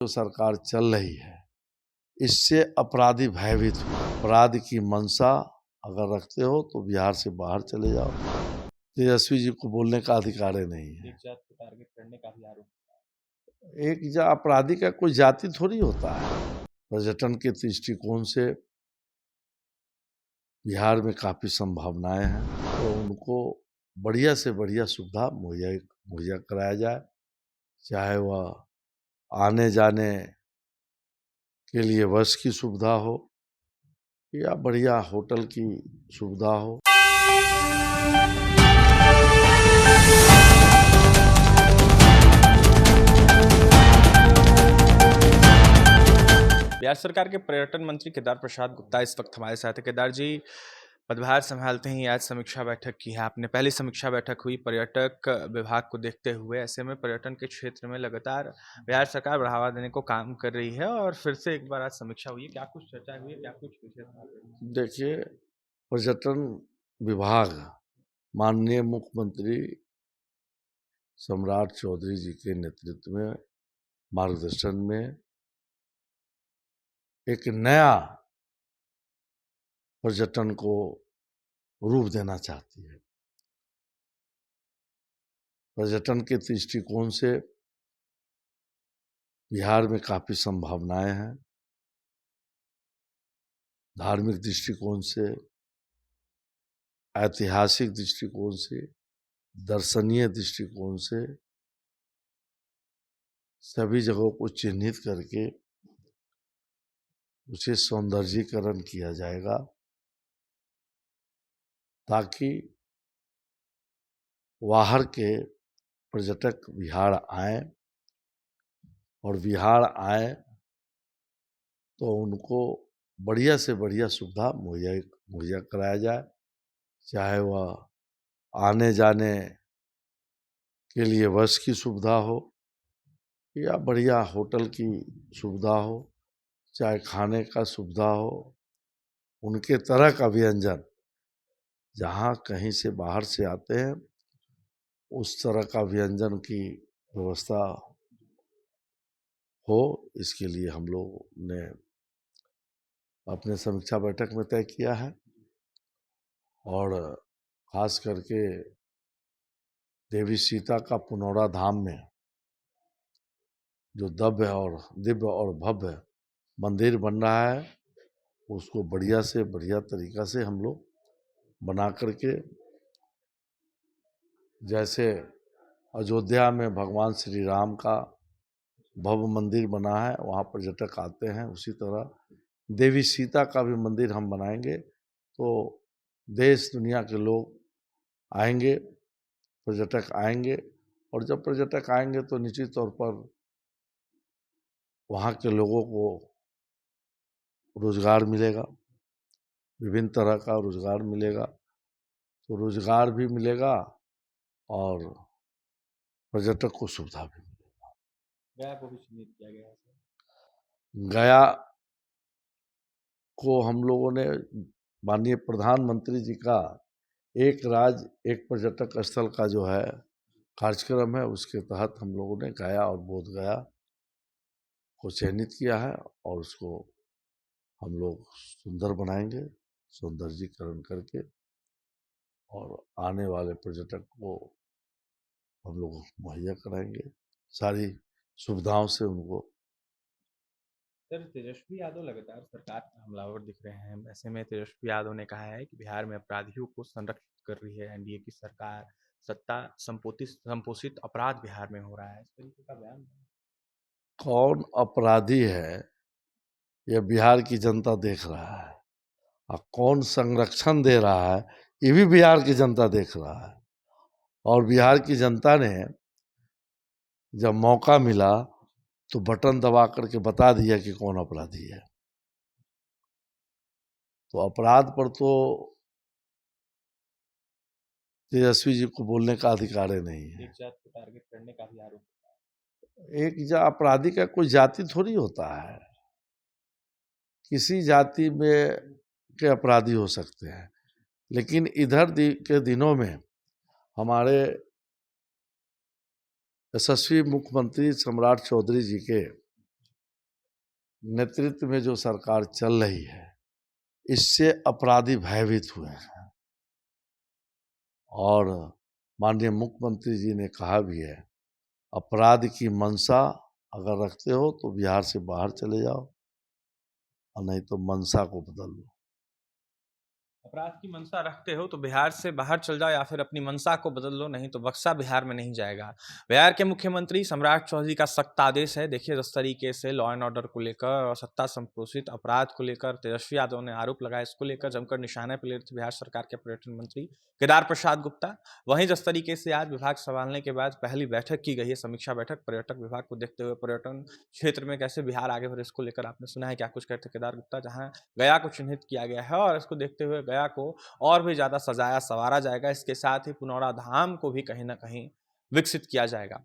जो सरकार चल रही है इससे अपराधी भयभीत हुए। अपराध की मंशा अगर रखते हो तो बिहार से बाहर चले जाओ। तेजस्वी जी को बोलने का अधिकार ही नहीं है। एक जात को टारगेट करने का भी आरोप। अपराधी का कोई जाति थोड़ी होता है। पर्यटन के दृष्टिकोण से बिहार में काफी संभावनाएं हैं, तो उनको बढ़िया से बढ़िया सुविधा मुहैया कराया जाए, चाहे वह आने जाने के लिए बस की सुविधा हो या बढ़िया होटल की सुविधा हो। बिहार सरकार के पर्यटन मंत्री केदार प्रसाद गुप्ता इस वक्त हमारे साथ है। केदार जी, पदभार संभालते ही आज समीक्षा बैठक की है आपने। पहली समीक्षा बैठक हुई पर्यटक विभाग को देखते हुए। ऐसे में पर्यटन के क्षेत्र में लगातार बिहार सरकार बढ़ावा देने को काम कर रही है और फिर से एक बार आज समीक्षा हुई है। क्या कुछ चर्चा हुई है, क्या कुछ विशेष बातें? देखिए, पर्यटन विभाग माननीय मुख्यमंत्री सम्राट चौधरी जी के नेतृत्व में, मार्गदर्शन में एक नया पर्यटन को रूप देना चाहती है। पर्यटन के दृष्टिकोण से बिहार में काफी संभावनाएं हैं। धार्मिक दृष्टिकोण से, ऐतिहासिक दृष्टिकोण से, दर्शनीय दृष्टिकोण से सभी जगहों को चिन्हित करके उसे सौंदर्यीकरण किया जाएगा, ताकि बाहर के पर्यटक बिहार आए और बिहार आए तो उनको बढ़िया से बढ़िया सुविधा मुहैया कराया जाए, चाहे वह आने जाने के लिए बस की सुविधा हो या बढ़िया होटल की सुविधा हो, चाहे खाने का सुविधा हो, उनके तरह का व्यंजन जहाँ कहीं से बाहर से आते हैं उस तरह का व्यंजन की व्यवस्था हो। इसके लिए हम लोग ने अपने समीक्षा बैठक में तय किया है और खास करके देवी सीता का पुनौरा धाम में जो दिव्य और भव्य मंदिर बन रहा है उसको बढ़िया से बढ़िया तरीका से हम लोग बना करके, जैसे अयोध्या में भगवान श्री राम का भव्य मंदिर बना है, वहाँ पर्यटक आते हैं, उसी तरह देवी सीता का भी मंदिर हम बनाएंगे तो देश दुनिया के लोग आएंगे, पर्यटक आएंगे। और जब पर्यटक आएंगे तो निश्चित तौर पर वहाँ के लोगों को रोजगार मिलेगा, विभिन्न तरह का रोजगार मिलेगा, तो रोजगार भी मिलेगा और पर्यटक को सुविधा भी मिलेगा। गया को भी चिन्हित किया गया है। गया को हम लोगों ने माननीय प्रधानमंत्री जी का एक राज्य एक पर्यटक स्थल का जो है कार्यक्रम है, उसके तहत हम लोगों ने गया और बोध गया को चयनित किया है और उसको हम लोग सुंदर बनाएंगे, सौंदर्यीकरण करके, और आने वाले पर्यटक को हम लोग मुहैया कराएंगे सारी सुविधाओं से उनको। सर, तेजस्वी यादव लगातार सरकार पर हमलावर दिख रहे हैं। ऐसे में तेजस्वी यादव ने कहा है कि बिहार में अपराधियों को संरक्षित कर रही है एनडीए की सरकार, सत्ता संपोषित अपराध बिहार में हो रहा है, इस तरीके का बयान। कौन अपराधी है यह बिहार की जनता देख रहा है और कौन संरक्षण दे रहा है ये भी बिहार की जनता देख रहा है। और बिहार की जनता ने जब मौका मिला तो बटन दबा करके बता दिया कि कौन अपराधी है। तो अपराध पर तो तेजस्वी जी को बोलने का अधिकार ही नहीं है। एक जात को टारगेट करने का भी आरोप। अपराधी का कोई जाति थोड़ी होता है। किसी जाति में के अपराधी हो सकते हैं, लेकिन इधर के दिनों में हमारे यशस्वी मुख्यमंत्री सम्राट चौधरी जी के नेतृत्व में जो सरकार चल रही है, इससे अपराधी भयभीत हुए हैं। और माननीय मुख्यमंत्री जी ने कहा भी है, अपराध की मंशा अगर रखते हो तो बिहार से बाहर चले जाओ, और नहीं तो मंशा को बदल लो। अपराध की मंशा रखते हो तो बिहार से बाहर चल जाओ या फिर अपनी मंशा को बदल लो, नहीं तो बक्सा बिहार में नहीं जाएगा। बिहार के मुख्यमंत्री सम्राट चौधरी का सख्त आदेश है। देखिए जिस तरीके से लॉ एंड ऑर्डर को लेकर और सत्ता संपोषित अपराध को लेकर तेजस्वी यादव ने आरोप लगाया, इसको लेकर जमकर निशाने पर ले रहे थे बिहार सरकार के पर्यटन मंत्री केदार प्रसाद गुप्ता। वहीं जिस तरीके से आज विभाग संभालने के बाद पहली बैठक की गई है, समीक्षा बैठक, पर्यटक विभाग को देखते हुए पर्यटन क्षेत्र में कैसे बिहार आगे बढ़े, इसको लेकर आपने सुना है क्या कुछ कहते केदार गुप्ता। जहां गया को चिन्हित किया गया है और इसको देखते हुए गया को और भी ज्यादा सजाया संवारा जाएगा। इसके साथ ही पुनौरा धाम को भी कहीं ना कहीं विकसित किया जाएगा।